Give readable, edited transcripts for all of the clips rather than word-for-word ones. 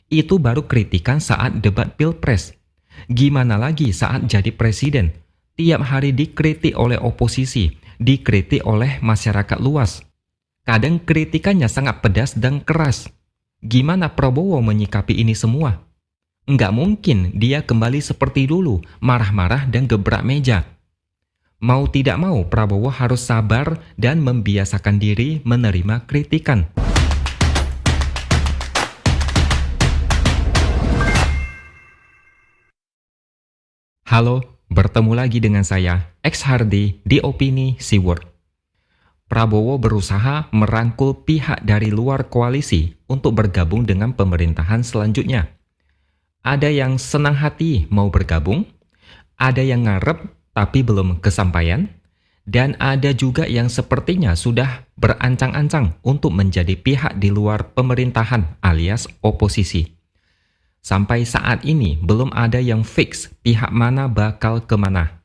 Itu baru kritikan saat debat pilpres. Gimana lagi saat jadi presiden? Tiap hari dikritik oleh oposisi, dikritik oleh masyarakat luas. Kadang kritikannya sangat pedas dan keras. Gimana Prabowo menyikapi ini semua? Nggak mungkin dia kembali seperti dulu, marah-marah dan gebrak meja. Mau tidak mau, Prabowo harus sabar dan membiasakan diri menerima kritikan. Halo, bertemu lagi dengan saya, X Hardy di Opini Siword. Prabowo berusaha merangkul pihak dari luar koalisi untuk bergabung dengan pemerintahan selanjutnya. Ada yang senang hati mau bergabung, ada yang ngarep tapi belum kesampaian, dan ada juga yang sepertinya sudah berancang-ancang untuk menjadi pihak di luar pemerintahan alias oposisi. Sampai saat ini belum ada yang fix pihak mana bakal kemana.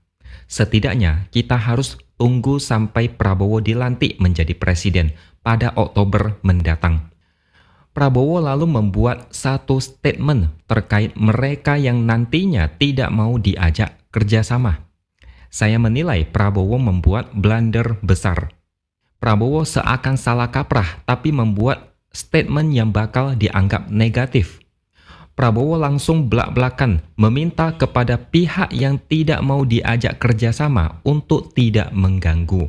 Setidaknya kita harus tunggu sampai Prabowo dilantik menjadi presiden pada Oktober mendatang. Prabowo lalu membuat satu statement terkait mereka yang nantinya tidak mau diajak kerjasama. Saya menilai Prabowo membuat blunder besar. Prabowo seakan salah kaprah tapi membuat statement yang bakal dianggap negatif. Prabowo langsung belak-belakan meminta kepada pihak yang tidak mau diajak kerjasama untuk tidak mengganggu.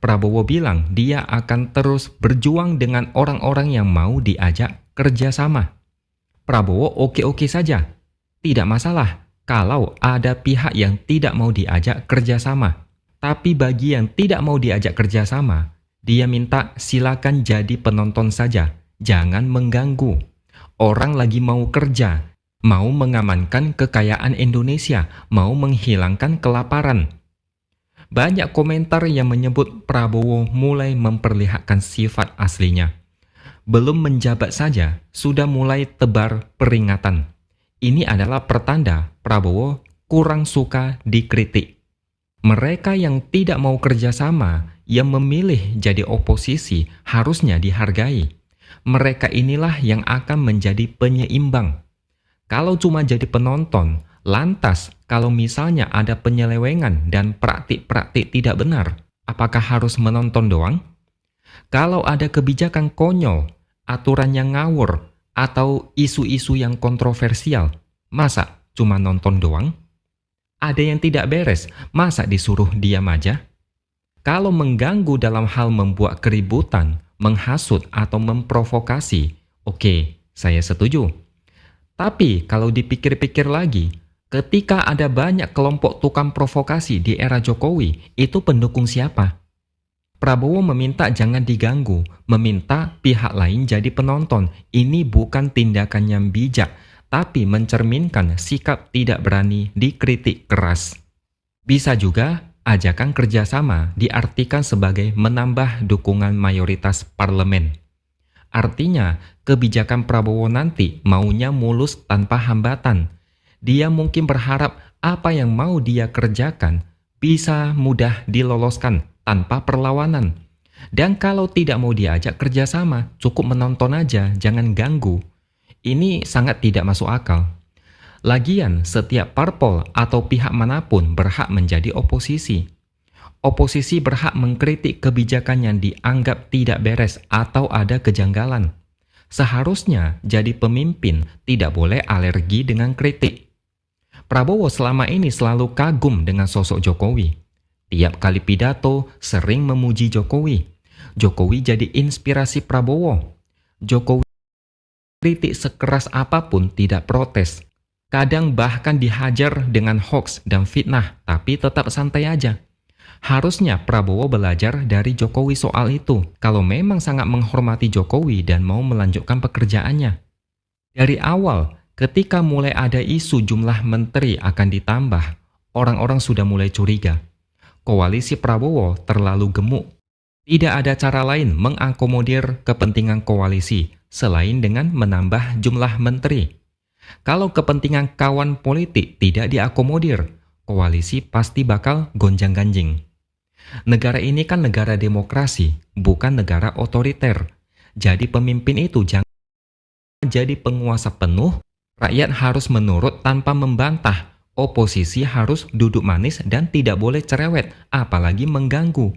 Prabowo bilang dia akan terus berjuang dengan orang-orang yang mau diajak kerjasama. Prabowo oke-oke saja, tidak masalah kalau ada pihak yang tidak mau diajak kerjasama. Tapi bagi yang tidak mau diajak kerjasama, dia minta silakan jadi penonton saja, jangan mengganggu. Orang lagi mau kerja, mau mengamankan kekayaan Indonesia, mau menghilangkan kelaparan. Banyak komentar yang menyebut Prabowo mulai memperlihatkan sifat aslinya. Belum menjabat saja, sudah mulai tebar peringatan. Ini adalah pertanda Prabowo kurang suka dikritik. Mereka yang tidak mau kerjasama, yang memilih jadi oposisi, harusnya dihargai. Mereka inilah yang akan menjadi penyeimbang. Kalau cuma jadi penonton, lantas kalau misalnya ada penyelewengan dan praktik-praktik tidak benar, apakah harus menonton doang? Kalau ada kebijakan konyol, aturan yang ngawur, atau isu-isu yang kontroversial, masa cuma nonton doang? Ada yang tidak beres, masa disuruh diam aja? Kalau mengganggu dalam hal membuat keributan, menghasut atau memprovokasi, oke, saya setuju. Tapi kalau dipikir-pikir lagi, ketika ada banyak kelompok tukang provokasi di era Jokowi, itu pendukung siapa? Prabowo meminta jangan diganggu, meminta pihak lain jadi penonton. Ini bukan tindakan yang bijak, tapi mencerminkan sikap tidak berani dikritik keras. Bisa juga ajakan kerjasama diartikan sebagai menambah dukungan mayoritas parlemen. Artinya, kebijakan Prabowo nanti maunya mulus tanpa hambatan. Dia mungkin berharap apa yang mau dia kerjakan bisa mudah diloloskan tanpa perlawanan. Dan kalau tidak mau diajak kerjasama, cukup menonton aja, jangan ganggu. Ini sangat tidak masuk akal. Lagian, setiap parpol atau pihak manapun berhak menjadi oposisi. Oposisi berhak mengkritik kebijakan yang dianggap tidak beres atau ada kejanggalan. Seharusnya jadi pemimpin tidak boleh alergi dengan kritik. Prabowo selama ini selalu kagum dengan sosok Jokowi. Tiap kali pidato sering memuji Jokowi. Jokowi jadi inspirasi Prabowo. Jokowi kritik sekeras apapun tidak protes. Kadang bahkan dihajar dengan hoaks dan fitnah, tapi tetap santai aja. Harusnya Prabowo belajar dari Jokowi soal itu, kalau memang sangat menghormati Jokowi dan mau melanjutkan pekerjaannya. Dari awal, ketika mulai ada isu jumlah menteri akan ditambah, orang-orang sudah mulai curiga. Koalisi Prabowo terlalu gemuk. Tidak ada cara lain mengakomodir kepentingan koalisi selain dengan menambah jumlah menteri. Kalau kepentingan kawan politik tidak diakomodir, koalisi pasti bakal gonjang-ganjing. Negara ini kan negara demokrasi, bukan negara otoriter. Jadi pemimpin itu jangan jadi penguasa penuh, rakyat harus menurut tanpa membantah. Oposisi harus duduk manis dan tidak boleh cerewet, apalagi mengganggu.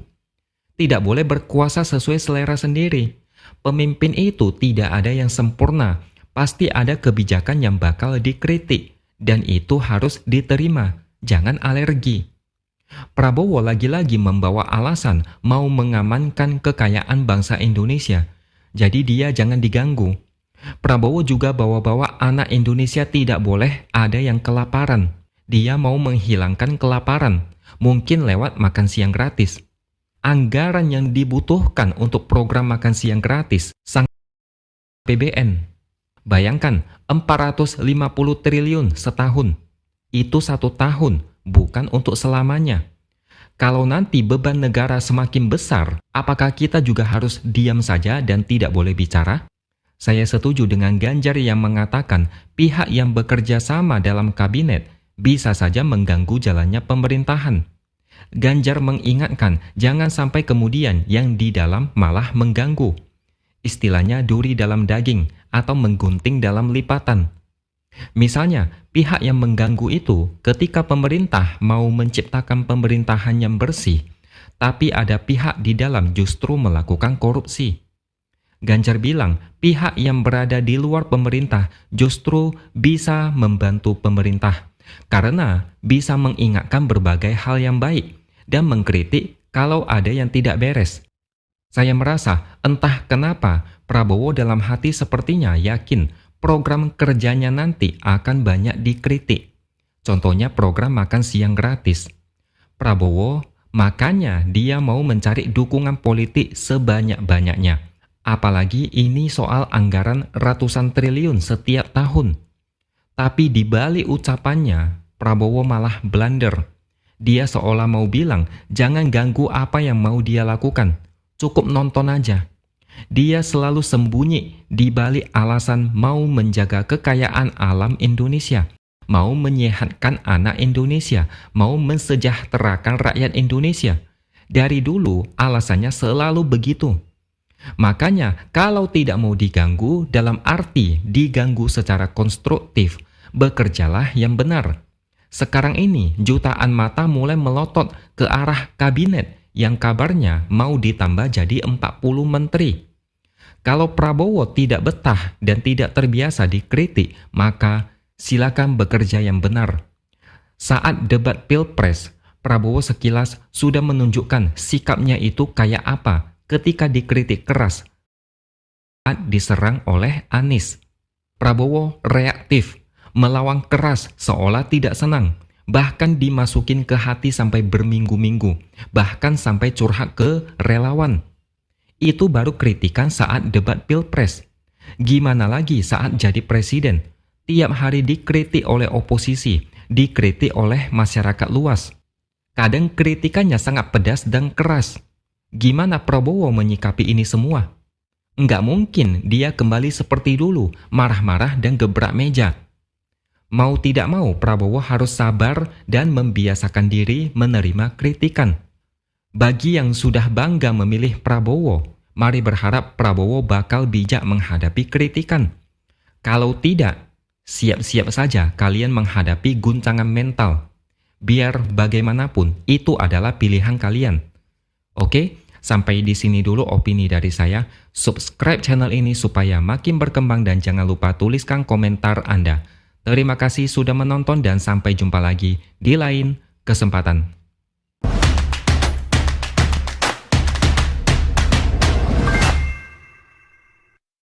Tidak boleh berkuasa sesuai selera sendiri. Pemimpin itu tidak ada yang sempurna. Pasti ada kebijakan yang bakal dikritik. Dan itu harus diterima. Jangan alergi. Prabowo lagi-lagi membawa alasan mau mengamankan kekayaan bangsa Indonesia. Jadi dia jangan diganggu. Prabowo juga bawa-bawa anak Indonesia tidak boleh ada yang kelaparan. Dia mau menghilangkan kelaparan, mungkin lewat makan siang gratis. Anggaran yang dibutuhkan untuk program makan siang gratis sangat APBN. Bayangkan 450 triliun setahun. Itu 1 tahun, bukan untuk selamanya. Kalau nanti beban negara semakin besar, apakah kita juga harus diam saja dan tidak boleh bicara? Saya setuju dengan Ganjar yang mengatakan pihak yang bekerja sama dalam kabinet bisa saja mengganggu jalannya pemerintahan. Ganjar mengingatkan jangan sampai kemudian yang di dalam malah mengganggu. Istilahnya duri dalam daging atau menggunting dalam lipatan. Misalnya, pihak yang mengganggu itu ketika pemerintah mau menciptakan pemerintahan yang bersih, tapi ada pihak di dalam justru melakukan korupsi. Ganjar bilang pihak yang berada di luar pemerintah justru bisa membantu pemerintah karena bisa mengingatkan berbagai hal yang baik dan mengkritik kalau ada yang tidak beres. Saya merasa entah kenapa Prabowo dalam hati sepertinya yakin program kerjanya nanti akan banyak dikritik. Contohnya program makan siang gratis. Prabowo makanya dia mau mencari dukungan politik sebanyak-banyaknya. Apalagi ini soal anggaran ratusan triliun setiap tahun. Tapi di balik ucapannya, Prabowo malah blunder. Dia seolah mau bilang, jangan ganggu apa yang mau dia lakukan. Cukup nonton aja. Dia selalu sembunyi di balik alasan mau menjaga kekayaan alam Indonesia, mau menyehatkan anak Indonesia, mau mensejahterakan rakyat Indonesia. Dari dulu alasannya selalu begitu. Makanya kalau tidak mau diganggu dalam arti diganggu secara konstruktif, bekerjalah yang benar. Sekarang ini jutaan mata mulai melotot ke arah kabinet yang kabarnya mau ditambah jadi 40 menteri. Kalau Prabowo tidak betah dan tidak terbiasa dikritik, maka silakan bekerja yang benar. Saat debat Pilpres, Prabowo sekilas sudah menunjukkan sikapnya itu kayak apa ketika dikritik keras saat diserang oleh Anies. Prabowo reaktif, melawan keras seolah tidak senang, bahkan dimasukin ke hati sampai berminggu-minggu, bahkan sampai curhat ke relawan. Itu baru kritikan saat debat Pilpres. Gimana lagi saat jadi presiden? Tiap hari dikritik oleh oposisi, dikritik oleh masyarakat luas. Kadang kritikannya sangat pedas dan keras. Gimana Prabowo menyikapi ini semua? Nggak mungkin dia kembali seperti dulu, marah-marah dan gebrak meja. Mau tidak mau, Prabowo harus sabar dan membiasakan diri menerima kritikan. Bagi yang sudah bangga memilih Prabowo, mari berharap Prabowo bakal bijak menghadapi kritikan. Kalau tidak, siap-siap saja kalian menghadapi guncangan mental. Biar bagaimanapun, itu adalah pilihan kalian. Oke, sampai di sini dulu opini dari saya. Subscribe channel ini supaya makin berkembang dan jangan lupa tuliskan komentar Anda. Terima kasih sudah menonton dan sampai jumpa lagi di lain kesempatan.